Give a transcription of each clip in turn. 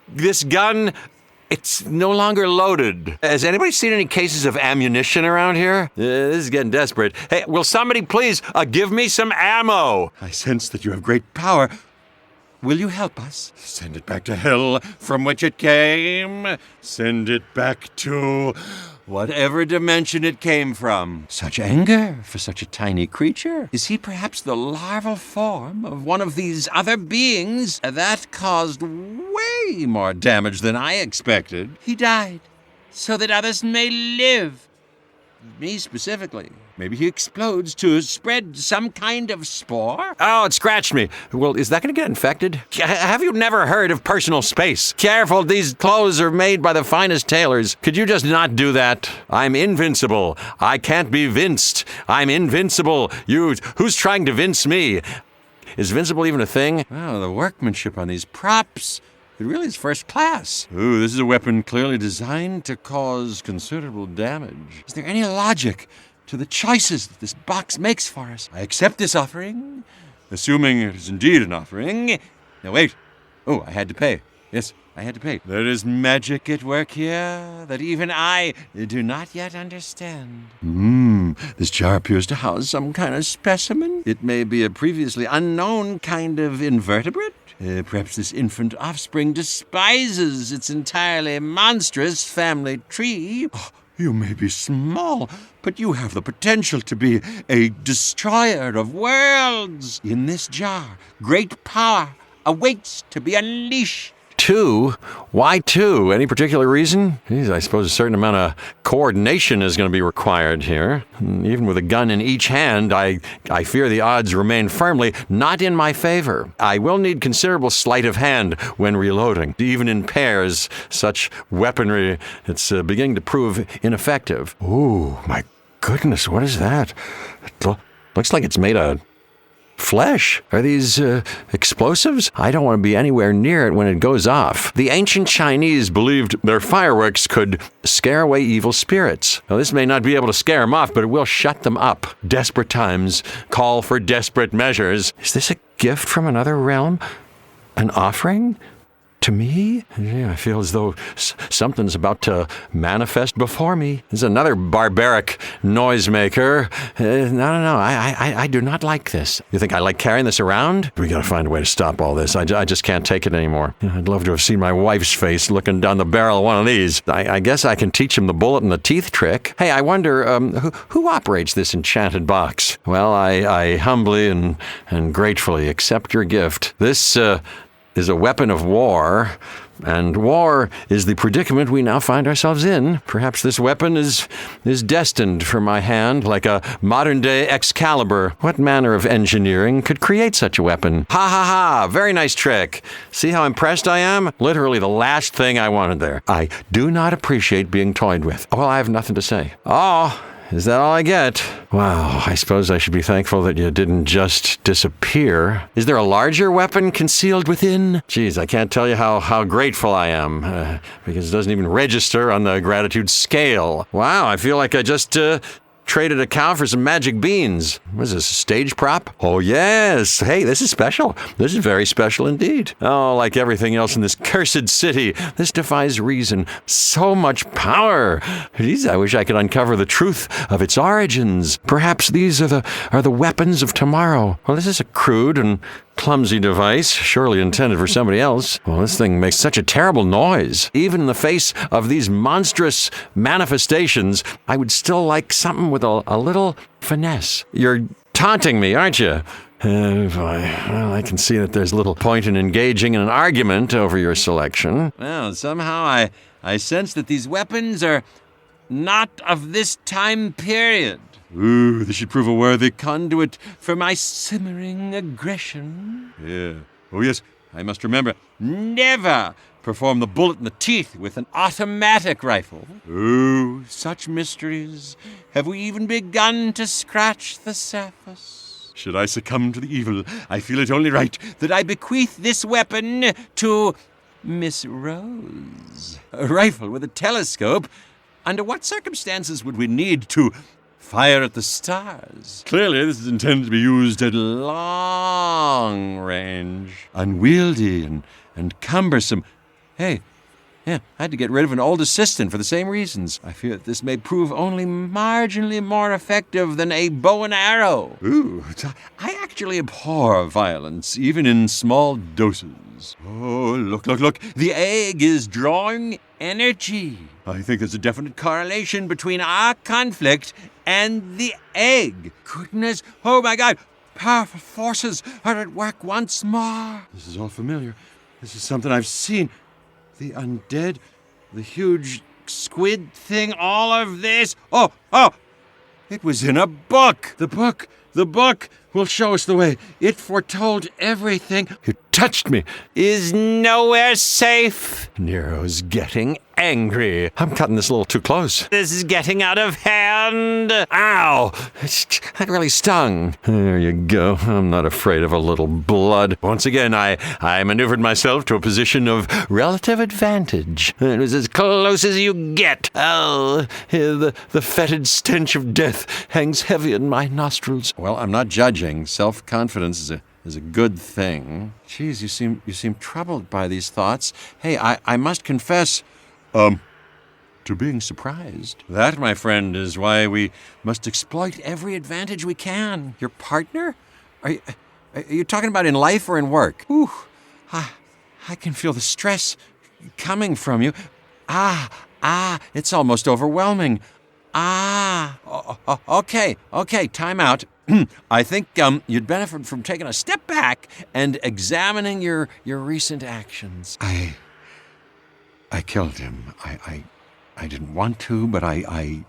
This gun, it's no longer loaded. Has anybody seen any cases of ammunition around here? This is getting desperate. Hey, will somebody please give me some ammo? I sense that you have great power. Will you help us? Send it back to hell from which it came. Send it back to whatever dimension it came from. Such anger for such a tiny creature. Is he perhaps the larval form of one of these other beings? That caused way more damage than I expected. He died so that others may live. Me specifically. Maybe he explodes to spread some kind of spore? Oh, it scratched me. Well, is that going to get infected? Have you never heard of personal space? Careful, these clothes are made by the finest tailors. Could you just not do that? I'm invincible. I can't be vinced. I'm invincible. Who's trying to vince me? Is vincible even a thing? Wow, the workmanship on these props. It really is first class. Ooh, this is a weapon clearly designed to cause considerable damage. Is there any logic to the choices that this box makes for us? I accept this offering, assuming it is indeed an offering. Now wait. Oh, I had to pay. Yes, I had to pay. There is magic at work here that even I do not yet understand. This jar appears to house some kind of specimen. It may be a previously unknown kind of invertebrate. Perhaps this infant offspring despises its entirely monstrous family tree. Oh, you may be small, but you have the potential to be a destroyer of worlds. In this jar, great power awaits to be unleashed. 2? Why 2? Any particular reason? Geez, I suppose a certain amount of coordination is going to be required here. Even with a gun in each hand, I fear the odds remain firmly not in my favor. I will need considerable sleight of hand when reloading. Even in pairs, such weaponry, it's beginning to prove ineffective. Ooh, my goodness, what is that? It looks like it's made of flesh. Are these explosives? I don't want to be anywhere near it when it goes off. The ancient Chinese believed their fireworks could scare away evil spirits. Now, this may not be able to scare them off, but it will shut them up. Desperate times call for desperate measures. Is this a gift from another realm? An offering? To me? Yeah, I feel as though something's about to manifest before me. There's another barbaric noisemaker. No, I do not like this. You think I like carrying this around? We gotta find a way to stop all this. I just can't take it anymore. I'd love to have seen my wife's face looking down the barrel of one of these. I guess I can teach him the bullet and the teeth trick. Hey, I wonder, who operates this enchanted box? Well, I humbly and gratefully accept your gift. This, is a weapon of war, and war is the predicament we now find ourselves in. Perhaps this weapon is destined for my hand, like a modern-day Excalibur. What manner of engineering could create such a weapon? Ha ha ha! Very nice trick. See how impressed I am? Literally the last thing I wanted there. I do not appreciate being toyed with. Well, I have nothing to say. Oh, is that all I get? Wow, I suppose I should be thankful that you didn't just disappear. Is there a larger weapon concealed within? Geez, I can't tell you how grateful I am, because it doesn't even register on the gratitude scale. Wow, I feel like I just traded a cow for some magic beans. What is this, a stage prop? Oh, yes. Hey, this is special. This is very special indeed. Oh, like everything else in this cursed city, this defies reason. So much power. Geez, I wish I could uncover the truth of its origins. Perhaps these are the weapons of tomorrow. Well, this is a crude and clumsy device, surely intended for somebody else. Well, this thing makes such a terrible noise. Even in the face of these monstrous manifestations, I would still like something with a little finesse. You're taunting me, aren't you? Well, I can see that there's little point in engaging in an argument over your selection. Well, somehow I sense that these weapons are not of this time period. Ooh, this should prove a worthy conduit for my simmering aggression. Yeah. Oh, yes, I must remember, never perform the bullet in the teeth with an automatic rifle. Ooh, such mysteries. Have we even begun to scratch the surface? Should I succumb to the evil, I feel it only right that I bequeath this weapon to Miss Rose. A rifle with a telescope. Under what circumstances would we need to fire at the stars? Clearly, this is intended to be used at long range. Unwieldy and cumbersome. Hey, yeah, I had to get rid of an old assistant for the same reasons. I fear that this may prove only marginally more effective than a bow and arrow. Ooh, I actually abhor violence, even in small doses. Oh, look. The egg is drawing energy. I think there's a definite correlation between our conflict and the egg. Goodness, oh my God, powerful forces are at work once more. This is all familiar. This is something I've seen. The undead, the huge squid thing, all of this. Oh, it was in a book. The book will show us the way. It foretold everything. You touched me. Is nowhere safe. Nero's getting angry. I'm cutting this a little too close. This is getting out of hand. Ow! That really stung. There you go. I'm not afraid of a little blood. Once again, I maneuvered myself to a position of relative advantage. It was as close as you get. Oh, the fetid stench of death hangs heavy in my nostrils. Well, I'm not judging. Self-confidence is a good thing. Geez, you seem troubled by these thoughts. Hey, I must confess, to being surprised. That, my friend, is why we must exploit every advantage we can. Your partner? Are you talking about in life or in work? Ooh, I can feel the stress coming from you. It's almost overwhelming. Okay, time out. I think you'd benefit from taking a step back and examining your recent actions. I killed him. I didn't want to, but I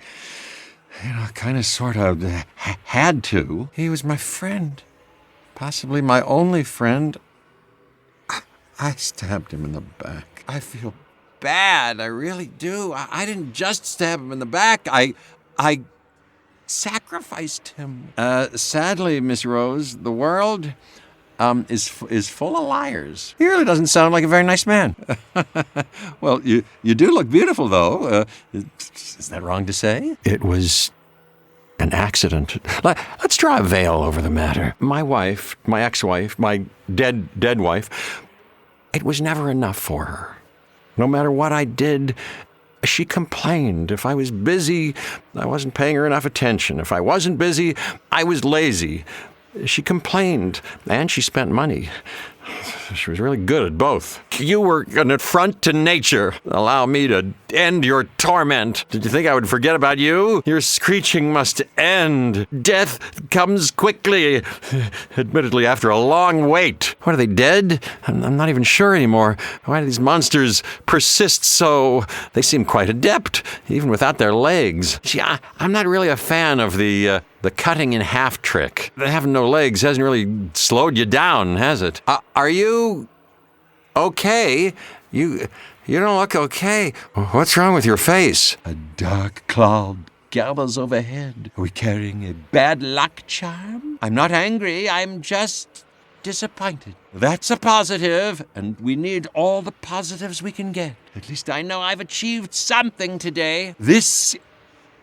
kind of sort of had to. He was my friend. Possibly my only friend. I stabbed him in the back. I feel bad. I really do. I didn't just stab him in the back. I sacrificed him. Sadly, Miss Rose, the world is full of liars. He really doesn't sound like a very nice man. Well, you do look beautiful, though. Is that wrong to say? It was an accident. Let's draw a veil over the matter. My wife, my ex-wife, my dead wife, it was never enough for her. No matter what I did, she complained. If I was busy, I wasn't paying her enough attention. If I wasn't busy, I was lazy. She complained, and she spent money. She was really good at both. You were an affront to nature. Allow me to end your torment. Did you think I would forget about you? Your screeching must end. Death comes quickly. Admittedly, after a long wait. What, are they dead? I'm not even sure anymore. Why do these monsters persist so? They seem quite adept, even without their legs. Gee, I'm not really a fan of the cutting in half trick. Having no legs hasn't really slowed you down, has it? Are you okay? You don't look okay. What's wrong with your face? A dark cloud gathers overhead. Are we carrying a bad luck charm? I'm not angry. I'm just disappointed. That's a positive, and we need all the positives we can get. At least I know I've achieved something today. This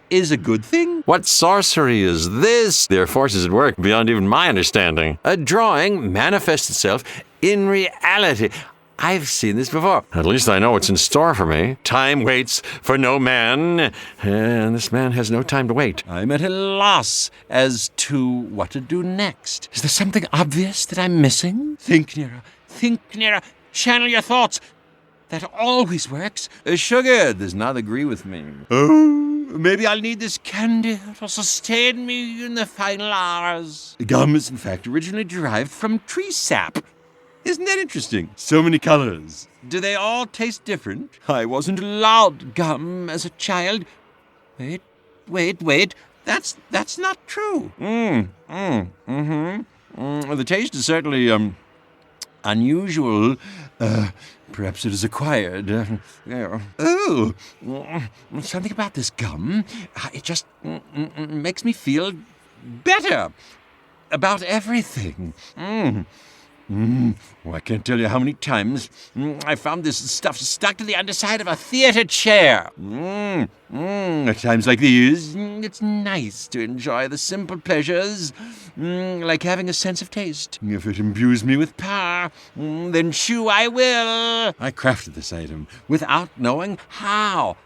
is a good thing. What sorcery is this? There are forces at work beyond even my understanding. A drawing manifests itself in reality. I've seen this before. At least I know what's in store for me. Time waits for no man, and this man has no time to wait. I'm at a loss as to what to do next. Is there something obvious that I'm missing? Think, Nero. Channel your thoughts. That always works. Sugar does not agree with me. Oh, maybe I'll need this candy to sustain me in the final hours. Gum is in fact originally derived from tree sap. Isn't that interesting? So many colors. Do they all taste different? I wasn't allowed gum as a child. Wait. That's not true. The taste is certainly unusual. Perhaps it is acquired. Something about this gum. It just makes me feel better about everything. Oh, I can't tell you how many times I found this stuff stuck to the underside of a theater chair. At times like these, it's nice to enjoy the simple pleasures, like having a sense of taste. If it imbues me with power, then chew I will. I crafted this item without knowing how.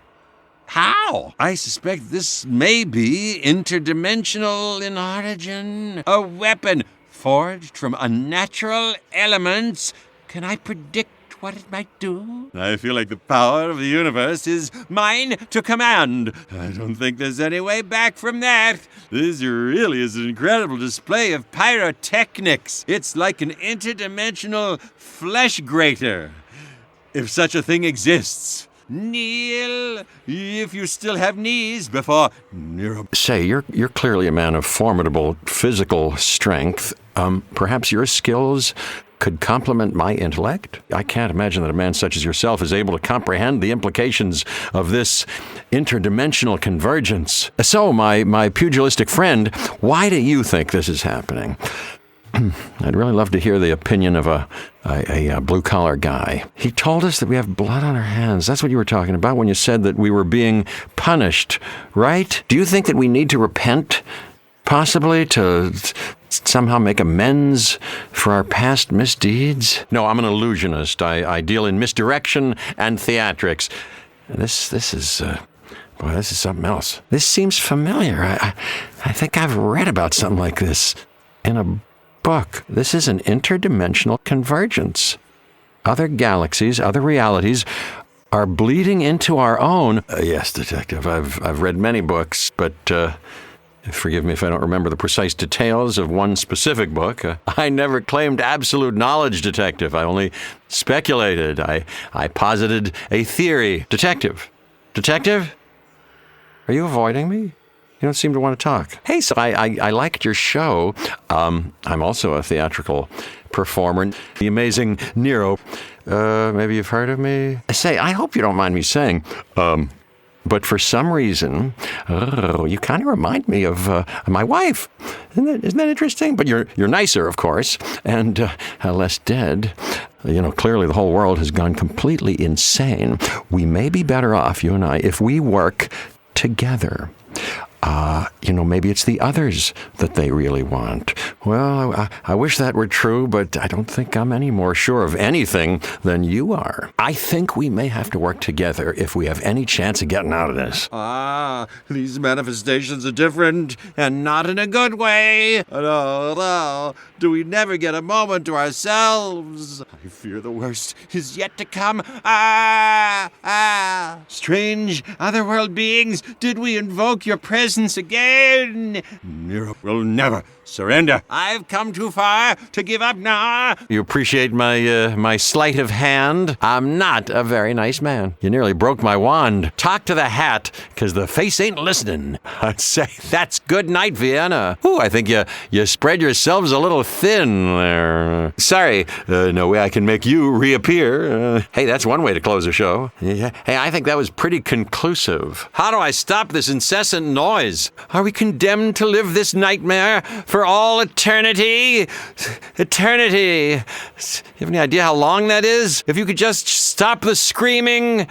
How? I suspect this may be interdimensional in origin. A weapon forged from unnatural elements. Can I predict what it might do? I feel like the power of the universe is mine to command. I don't think there's any way back from that. This really is an incredible display of pyrotechnics. It's like an interdimensional flesh grater, if such a thing exists. Kneel, if you still have knees, before Nero. Say, you're clearly a man of formidable physical strength. Perhaps your skills could complement my intellect? I can't imagine that a man such as yourself is able to comprehend the implications of this interdimensional convergence. So, my pugilistic friend, why do you think this is happening? I'd really love to hear the opinion of a blue-collar guy. He told us that we have blood on our hands. That's what you were talking about when you said that we were being punished, right? Do you think that we need to repent, possibly, to somehow make amends for our past misdeeds? No, I'm an illusionist. I deal in misdirection and theatrics. This is... Boy, this is something else. This seems familiar. I think I've read about something like this in a book. This is an interdimensional convergence. Other galaxies, other realities are bleeding into our own. Yes, Detective, I've read many books, but forgive me if I don't remember the precise details of one specific book. I never claimed absolute knowledge, Detective. I only speculated. I posited a theory. Detective? Are you avoiding me? You don't seem to want to talk. Hey, so I liked your show. I'm also a theatrical performer. The amazing Nero. Maybe you've heard of me? Say, I hope you don't mind me saying, but for some reason, you kind of remind me of my wife. Isn't that interesting? But you're nicer, of course, and less dead. You know, clearly the whole world has gone completely insane. We may be better off, you and I, if we work together. Maybe it's the others that they really want. Well, I wish that were true, but I don't think I'm any more sure of anything than you are. I think we may have to work together if we have any chance of getting out of this. These manifestations are different, and not in a good way. No. Do we never get a moment to ourselves? I fear the worst is yet to come. Strange otherworld beings, did we invoke your presence again? Nero will never surrender. I've come too far to give up now. You appreciate my sleight of hand? I'm not a very nice man. You nearly broke my wand. Talk to the hat, 'cause the face ain't listening. I'd say that's good night, Vienna. Ooh, I think you spread yourselves a little thin there. Sorry, no way I can make you reappear. Hey, that's one way to close a show. Yeah. Hey, I think that was pretty conclusive. How do I stop this incessant noise? Are we condemned to live this nightmare for all eternity? Eternity. You have any idea how long that is? If you could just stop the screaming,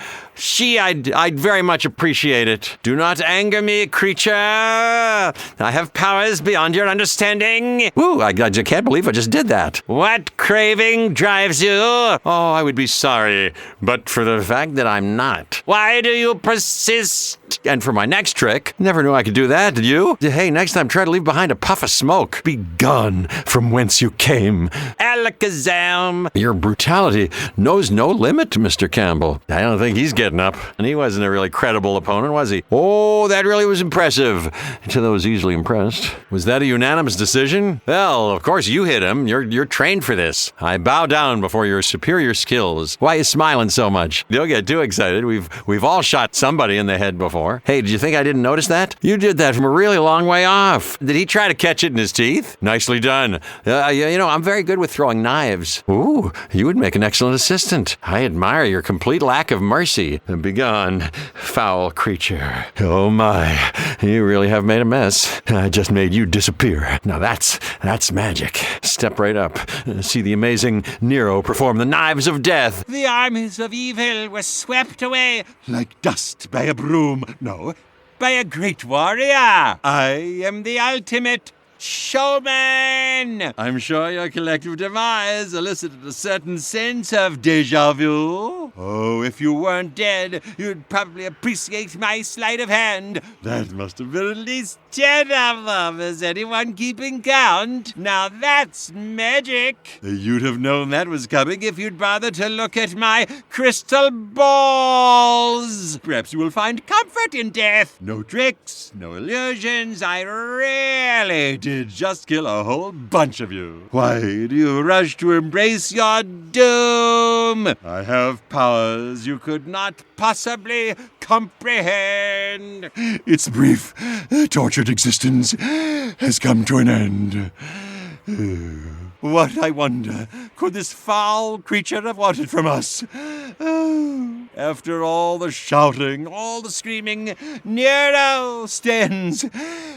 I'd very much appreciate it. Do not anger me, creature. I have powers beyond your understanding. Ooh, I can't believe I just did that. What craving drives you? Oh, I would be sorry, but for the fact that I'm not. Why do you persist? And for my next trick, never knew I could do that, did you? Hey, next time try to leave behind a puff of smoke. Be gone from whence you came. Alakazam. Your brutality knows no limit, Mr. Campbell. I don't think he's getting up. And he wasn't a really credible opponent, was he? Oh, that really was impressive. To those easily impressed. Was that a unanimous decision? Well, of course you hit him. You're trained for this. I bow down before your superior skills. Why are you smiling so much? Don't get too excited. We've all shot somebody in the head before. Hey, did you think I didn't notice that? You did that from a really long way off. Did he try to catch it in his teeth? Nicely done. I'm very good with throwing knives. Ooh, you would make an excellent assistant. I admire your complete lack of mercy. me. Begone, foul creature. Oh my, you really have made a mess. I just made you disappear. Now that's magic. Step right up. See the amazing Nero perform the knives of death. The armies of evil were swept away Like dust by a broom. No, by a great warrior. I am the ultimate showman. I'm sure your collective demise elicited a certain sense of déjà vu. Oh, if you weren't dead, you'd probably appreciate my sleight of hand. That must have been At least 10 of them. Is anyone keeping count? Now that's magic. You'd have known that was coming if You'd bother to look at my crystal balls. Perhaps you will find comfort in death. No tricks, no illusions. I really did just kill a whole bunch of you. Why do you rush to embrace your doom? I have powers You could not possibly comprehend. Its brief, tortured existence has come to an end. What, I wonder, could this foul creature have wanted from us? After all the shouting, all the screaming, Nero stands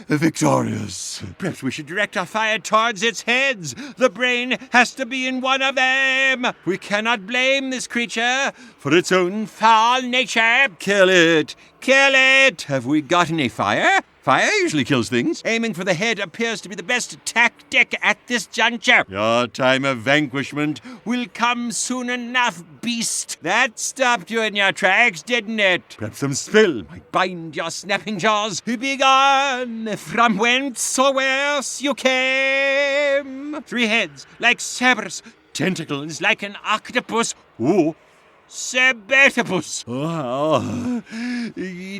Victorious. Perhaps we should direct our fire towards its heads. The brain has to be in one of them. We cannot blame this creature for its own foul nature. Kill it! Kill it! Have we got any fire? Fire usually kills things. Aiming for the head appears to be the best tactic at this juncture. Your time of vanquishment Will come soon enough, beast. That stopped you in your tracks, didn't it? Perhaps some spill. Bind your snapping jaws. Be gone from whence or whence you came. 3 heads like sabers, tentacles like an octopus. Ooh, Sabatopus. Oh,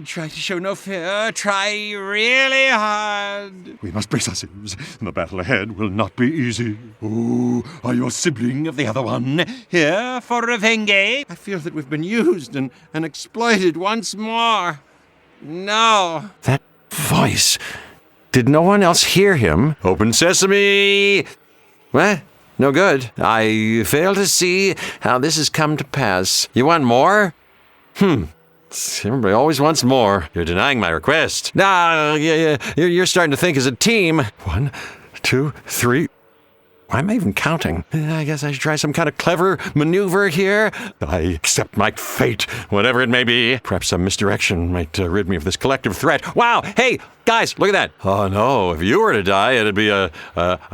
Try to show no fear. Try really hard. we must brace ourselves. The battle ahead will not be easy. Oh, are you a sibling of the other one? Here for revenge. I feel that we've been used and exploited once more. No. That voice. Did no one else hear him? Open sesame! What? No good. I fail to see how this has come to pass. You want more? Everybody always wants more. You're denying my request. Nah, you're starting to think as a team. 1, 2, 3. Why am I even counting? I guess I should try some kind of clever maneuver here. I accept my fate, whatever it may be. Perhaps some misdirection might rid me of this collective threat. Wow! Hey, guys, look at that. Oh no, if you were to die, it'd be a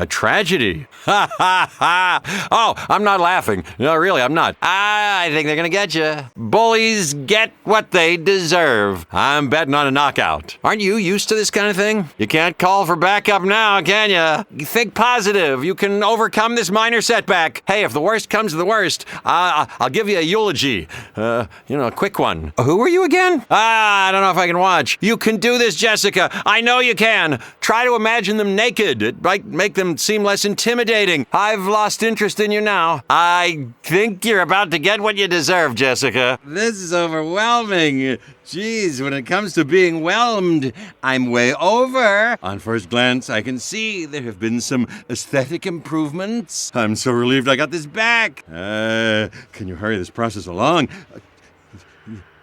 tragedy. Ha ha ha! Oh, I'm not laughing. No, really, I'm not. I think they're gonna get you. Bullies get what they deserve. I'm betting on a knockout. Aren't you used to this kind of thing? You can't call for backup now, can you? Think positive. You can overcome this minor setback. Hey, if the worst comes to the worst, I'll give you a eulogy. A quick one. Who are you again? I don't know if I can watch. You can do this, Jessica. I know you can. Try to imagine them naked. It might make them seem less intimidating. I've lost interest in you now. I think you're about to get what you deserve, Jessica. This is overwhelming. Jeez, when it comes to being whelmed, I'm way over. On first glance, I can see there have been some aesthetic improvements. I'm so relieved I got this back. Can you hurry this process along?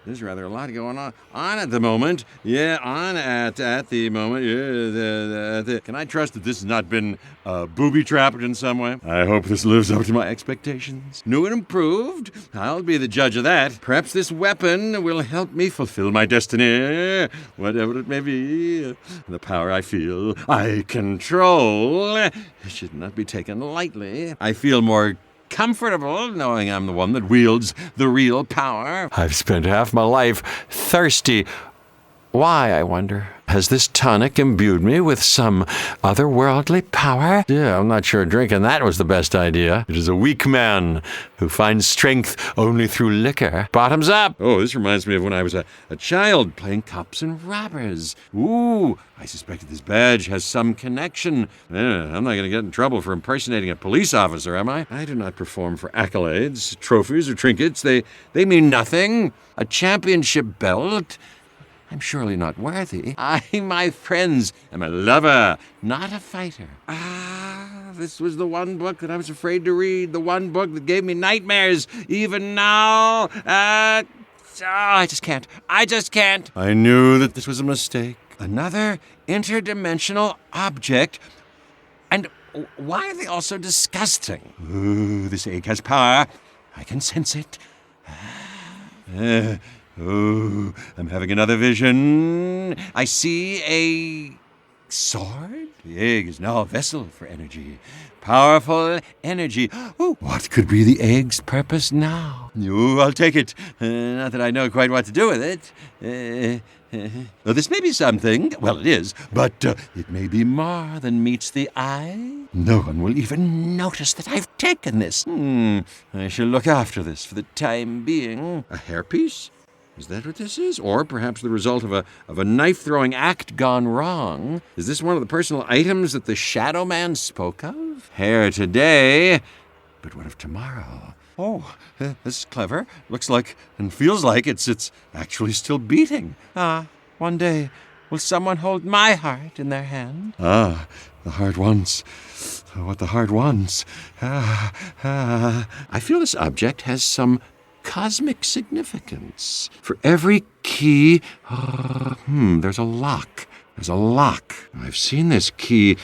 There's rather a lot going on at the moment. Yeah, on at the moment. Yeah, Can I trust that this has not been booby-trapped in some way? I hope this lives up to my expectations. New and improved. I'll be the judge of that. Perhaps this weapon will help me fulfill my destiny, whatever it may be. The power I feel, I control, should not be taken lightly. I feel more comfortable knowing I'm the one that wields the real power. I've spent half my life thirsty. Why, I wonder? Has this tonic imbued me with some otherworldly power? Yeah, I'm not sure drinking that was the best idea. It is a weak man who finds strength only through liquor. Bottoms up! Oh, this reminds me of when I was a child playing cops and robbers. Ooh, I suspected this badge has some connection. I'm not going to get in trouble for impersonating a police officer, am I? I do not perform for accolades, trophies, or trinkets. They mean nothing. A championship belt? I'm surely not worthy. I, my friends, am a lover, not a fighter. This was the one book that I was afraid to read, the one book that gave me nightmares. Even now, I just can't. I just can't. I knew that this was a mistake. Another interdimensional object. And why are they all so disgusting? Ooh, this egg has power. I can sense it. Oh, I'm having another vision. I see a sword. The egg is now a vessel for energy. Powerful energy. Ooh, what could be the egg's purpose now? Ooh, I'll take it. Not that I know quite what to do with it. Well, this may be something. Well, it is. But it may be more than meets the eye. No one will even notice that I've taken this. I shall look after this for the time being. A hairpiece? Is that what this is? Or perhaps the result of a knife-throwing act gone wrong? Is this one of the personal items that the Shadow Man spoke of? Hair today, but what of tomorrow? Oh, this is clever. Looks like and feels like it's actually still beating. One day, will someone hold my heart in their hand? The heart wants what the heart wants. I feel this object has some cosmic significance. For every key, there's a lock. There's a lock. I've seen this key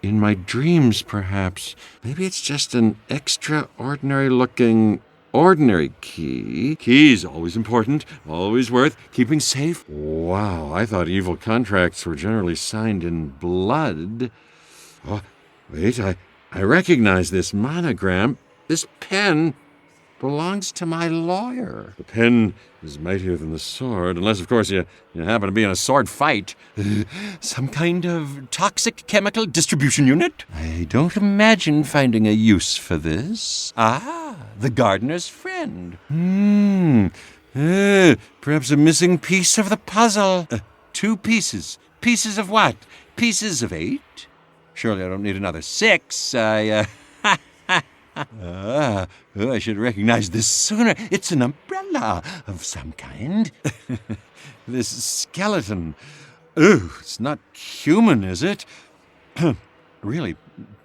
in my dreams, perhaps. Maybe it's just an extraordinary-looking ordinary key. Keys, always important, always worth keeping safe. Wow, I thought evil contracts were generally signed in blood. Oh, wait, I recognize this monogram. This pen belongs to my lawyer. The pen is mightier than the sword, unless, of course, you happen to be in a sword fight. Some kind of toxic chemical distribution unit? I don't imagine finding a use for this. The gardener's friend. Perhaps a missing piece of the puzzle. 2 pieces. Pieces of what? Pieces of 8? Surely I don't need another 6. I should recognize this sooner. It's an umbrella of some kind. This skeleton. Ooh, it's not human, is it? Really,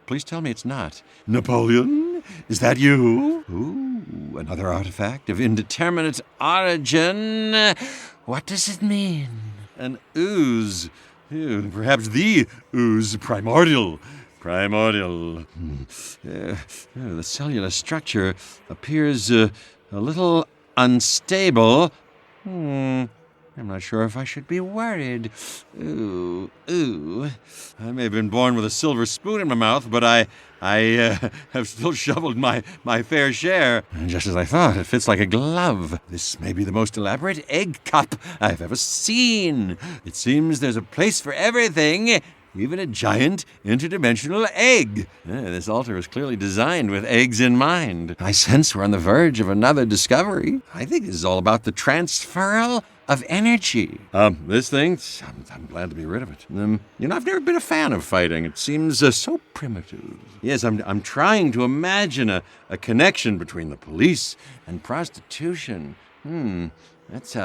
please tell me it's not. Napoleon? Is that you? Ooh, another artifact of indeterminate origin. What does it mean? An ooze. Ew, perhaps the ooze primordial. Primordial. The cellular structure appears a little unstable. I'm not sure if I should be worried. Ooh. I may have been born with a silver spoon in my mouth, but I have still shoveled my fair share. And just as I thought, it fits like a glove. This may be the most elaborate egg cup I've ever seen. It seems there's a place for everything. Even a giant interdimensional egg. This altar is clearly designed with eggs in mind. I sense we're on the verge of another discovery. I think this is all about the transferal of energy. This thing, I'm glad to be rid of it. I've never been a fan of fighting. It seems so primitive. Yes, I'm trying to imagine a connection between the police and prostitution. That's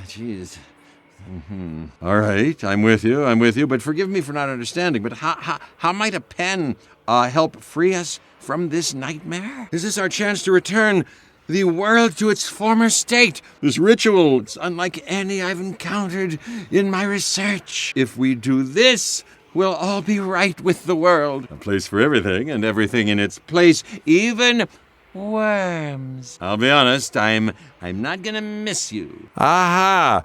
geez. All right, I'm with you, but forgive me for not understanding. But how might a pen help free us from this nightmare? Is this our chance to return the world to its former state? This ritual, it's unlike any I've encountered in my research. If we do this, we'll all be right with the world. A place for everything, and everything in its place, even worms. I'll be honest, I'm not gonna miss you. Aha!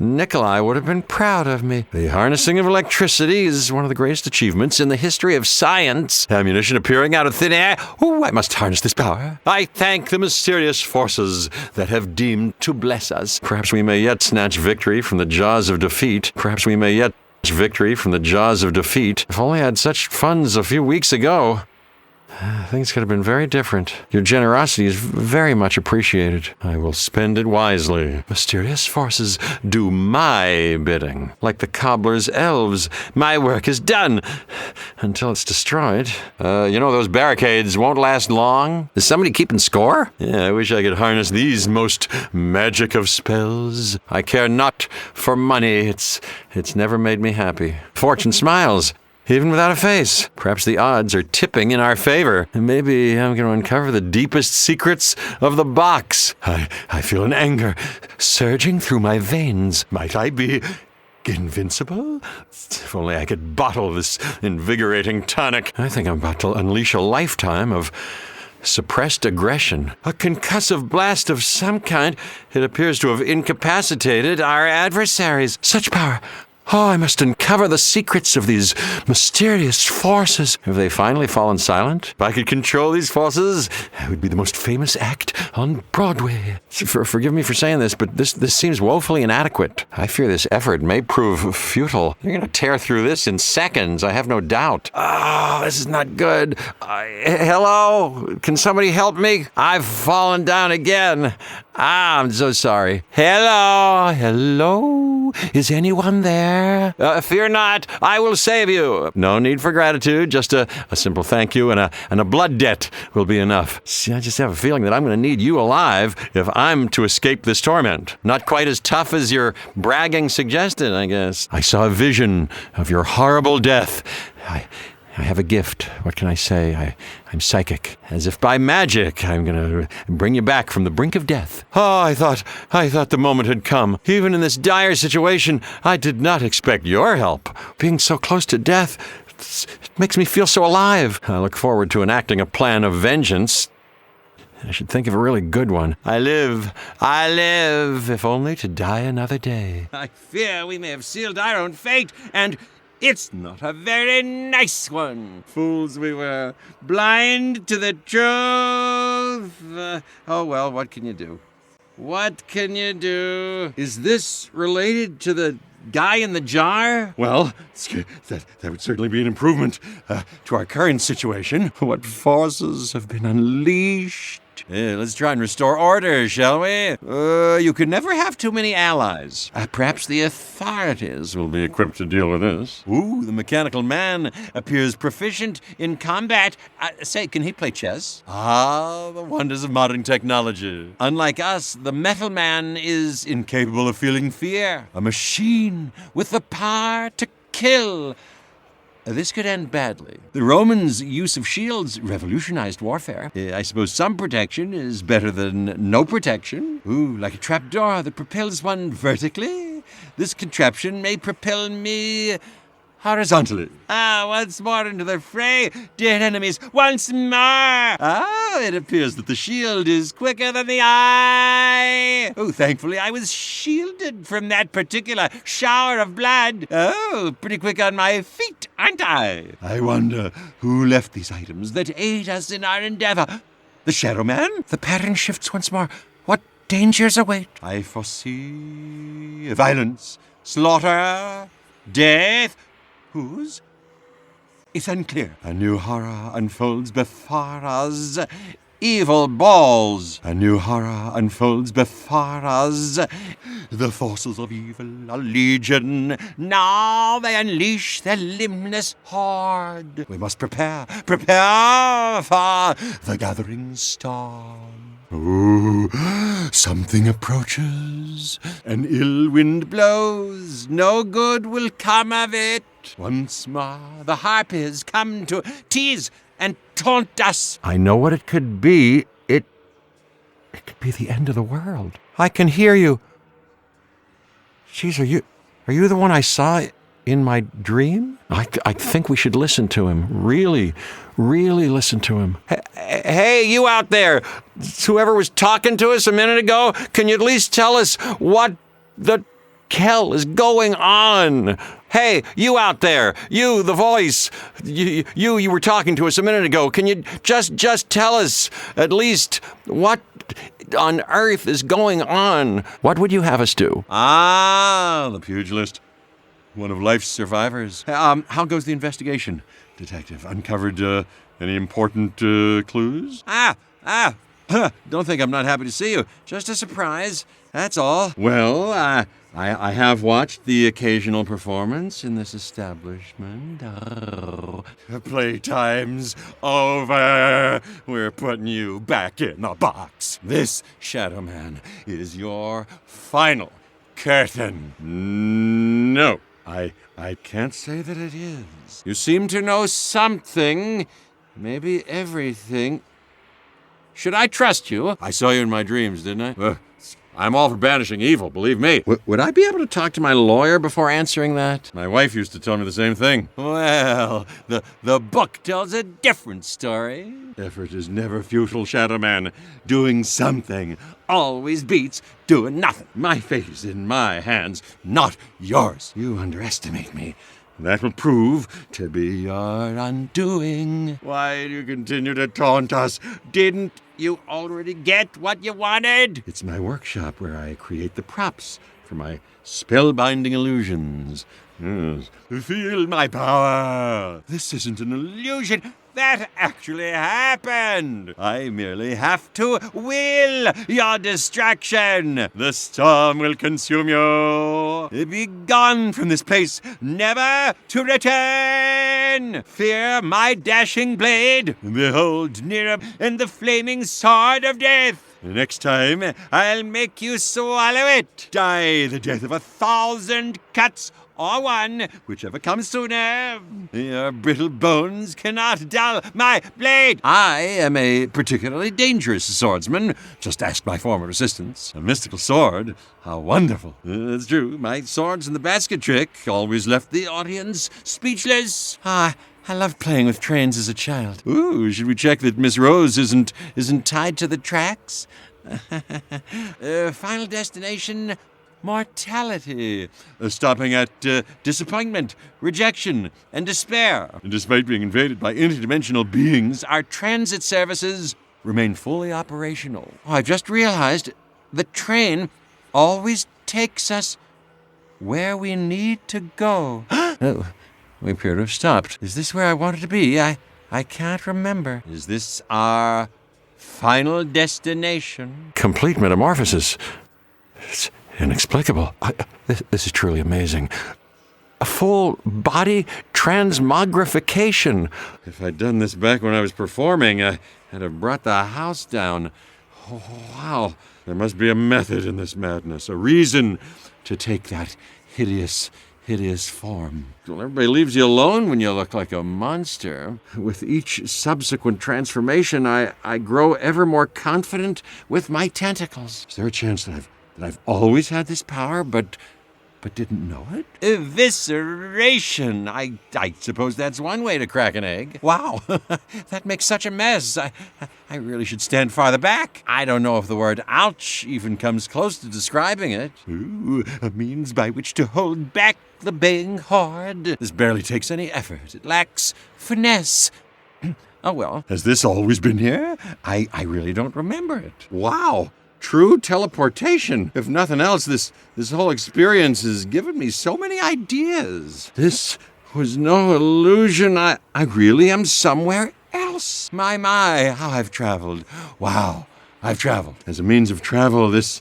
Nikolai would have been proud of me. The harnessing of electricity is one of the greatest achievements in the history of science. Ammunition appearing out of thin air. I must harness this power. I thank the mysterious forces that have deemed to bless us. Perhaps we may yet snatch victory from the jaws of defeat. If only I had such funds a few weeks ago. Things could have been very different. Your generosity is very much appreciated. I will spend it wisely. Mysterious forces do my bidding. Like the cobbler's elves, my work is done until it's destroyed. Those barricades won't last long. Is somebody keeping score? Yeah, I wish I could harness these most magic of spells. I care not for money. It's never made me happy. Fortune smiles. even without a face. Perhaps the odds are tipping in our favor. And maybe I'm going to uncover the deepest secrets of the box. I feel an anger surging through my veins. Might I be invincible? If only I could bottle this invigorating tonic. I think I'm about to unleash a lifetime of suppressed aggression. A concussive blast of some kind. It appears to have incapacitated our adversaries. Such power. Oh, I must uncover the secrets of these mysterious forces. Have they finally fallen silent? If I could control these forces, it would be the most famous act on Broadway. Forgive me for saying this, but this seems woefully inadequate. I fear this effort may prove futile. You're going to tear through this in seconds, I have no doubt. Oh, this is not good. Hello? Can somebody help me? I've fallen down again. I'm so sorry. Hello? Is anyone there? Fear not, I will save you. No need for gratitude, just a simple thank you and a blood debt will be enough. See, I just have a feeling that I'm going to need you alive if I'm to escape this torment. Not quite as tough as your bragging suggested, I guess. I saw a vision of your horrible death. I have a gift. What can I say? I'm psychic. As if by magic, I'm going to bring you back from the brink of death. Oh, I thought the moment had come. Even in this dire situation, I did not expect your help. Being so close to death, it makes me feel so alive. I look forward to enacting a plan of vengeance. I should think of a really good one. I live, if only to die another day. I fear we may have sealed our own fate, and it's not a very nice one. Fools we were, blind to the truth. Oh well, what can you do? What can you do? Is this related to the guy in the jar? Well, that would certainly be an improvement to our current situation. What forces have been unleashed? Let's try and restore order, shall we? You can never have too many allies. Perhaps the authorities will be equipped to deal with this. Ooh, the mechanical man appears proficient in combat. Say, can he play chess? Ah, the wonders of modern technology. Unlike us, the metal man is incapable of feeling fear. A machine with the power to kill. This could end badly. The Romans' use of shields revolutionized warfare. I suppose some protection is better than no protection. Ooh, like a trapdoor that propels one vertically. This contraption may propel me horizontally. Once more into the fray, dear enemies, once more! It appears that the shield is quicker than the eye! Oh, thankfully I was shielded from that particular shower of blood. Oh, pretty quick on my feet, aren't I? I wonder who left these items that aid us in our endeavor. The Shadow Man? The pattern shifts once more. What dangers await? I foresee violence, slaughter, death. Whose? It's unclear. A new horror unfolds before us. Evil balls. A new horror unfolds before us. The forces of evil are legion. Now they unleash their limbless horde. We must prepare for the gathering storm. Ooh, something approaches. An ill wind blows. No good will come of it. Once more, the harpies come to tease and taunt us. I know what it could be. It could be the end of the world. I can hear you. Jeez, are you the one I saw in my dream? I think we should listen to him. Really listen to him. Hey, you out there, whoever was talking to us a minute ago, can you at least tell us what the hell is going on? Hey, you out there, you, the voice, you were talking to us a minute ago. Can you just tell us at least what on earth is going on? What would you have us do? The pugilist. One of life's survivors. How goes the investigation, Detective? Uncovered any important clues? Don't think I'm not happy to see you. Just a surprise, that's all. Well, I have watched the occasional performance in this establishment. Playtime's over. We're putting you back in the box. This, Shadow Man, is your final curtain. No. I can't say that it is. You seem to know something, maybe everything. Should I trust you? I saw you in my dreams, didn't I? I'm all for banishing evil, believe me. Would I be able to talk to my lawyer before answering that? My wife used to tell me the same thing. Well, the book tells a different story. Effort is never futile, Shadow Man. Doing something Always beats doing nothing. My fate is in my hands, not yours. You underestimate me. That will prove to be your undoing. Why do you continue to taunt us? Didn't you already get what you wanted? It's my workshop where I create the props for my spellbinding illusions. Yes. Feel my power. This isn't an illusion. That actually happened. I merely have to will your distraction. The storm will consume you. Be gone from this place, never to return. Fear my dashing blade. Behold Nero and the flaming sword of death. Next time, I'll make you swallow it. Die the death of 1,000 cuts or one, whichever comes sooner. Your brittle bones cannot dull my blade. I am a particularly dangerous swordsman. Just ask my former assistants. a mystical sword. How wonderful. That's true. My swords in the basket trick always left the audience speechless. I loved playing with trains as a child. Ooh, should we check that Miss Rose isn't tied to the tracks? Final destination, mortality. Stopping at disappointment, rejection, and despair. And despite being invaded by interdimensional beings, Our transit services remain fully operational. I've just realized the train always takes us where we need to go. Oh, we appear to have stopped. Is this where I wanted to be? I can't remember. Is this our final destination? Complete metamorphosis. It's inexplicable. This is truly amazing. A full body transmogrification. if I'd done this back when I was performing, I'd have brought the house down. Oh, wow. There must be a method in this madness, a reason to take that hideous form. Well, everybody leaves you alone when you look like a monster. With each subsequent transformation, I grow ever more confident with my tentacles. Is there a chance that I've always had this power, but didn't know it? Evisceration. I suppose that's one way to crack an egg. Wow, that makes such a mess. I really should stand farther back. I don't know if the word ouch even comes close to describing it. Ooh, a means by which to hold back the baying horde. This barely takes any effort. It lacks finesse. Oh, well. Has this always been here? I really don't remember it. Wow. True teleportation. If nothing else, this whole experience has given me so many ideas. This was no illusion. I really am somewhere else. My, how I've traveled. Wow, I've traveled. As a means of travel, this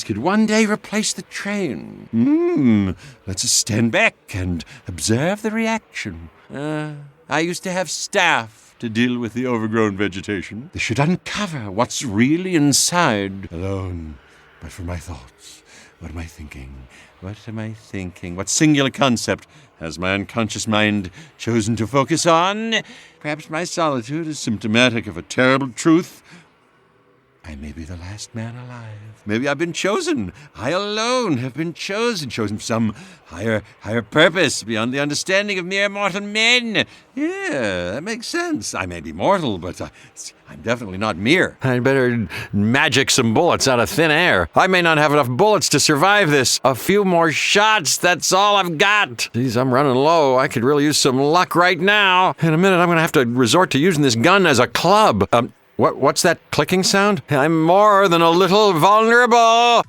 could one day replace the train. Let's stand back and observe the reaction. I used to have staff to deal with the overgrown vegetation. They should uncover what's really inside. Alone, but for my thoughts. What am I thinking? What singular concept has my unconscious mind chosen to focus on? Perhaps my solitude is symptomatic of a terrible truth. I may be the last man alive. Maybe I've been chosen. I alone have been chosen for some higher purpose beyond the understanding of mere mortal men. Yeah, that makes sense. I may be mortal, but I'm definitely not mere. I'd better magic some bullets out of thin air. I may not have enough bullets to survive this. A few more shots, that's all I've got. Geez, I'm running low. I could really use some luck right now. In a minute, I'm going to have to resort to using this gun as a club. What's that clicking sound? I'm more than a little vulnerable.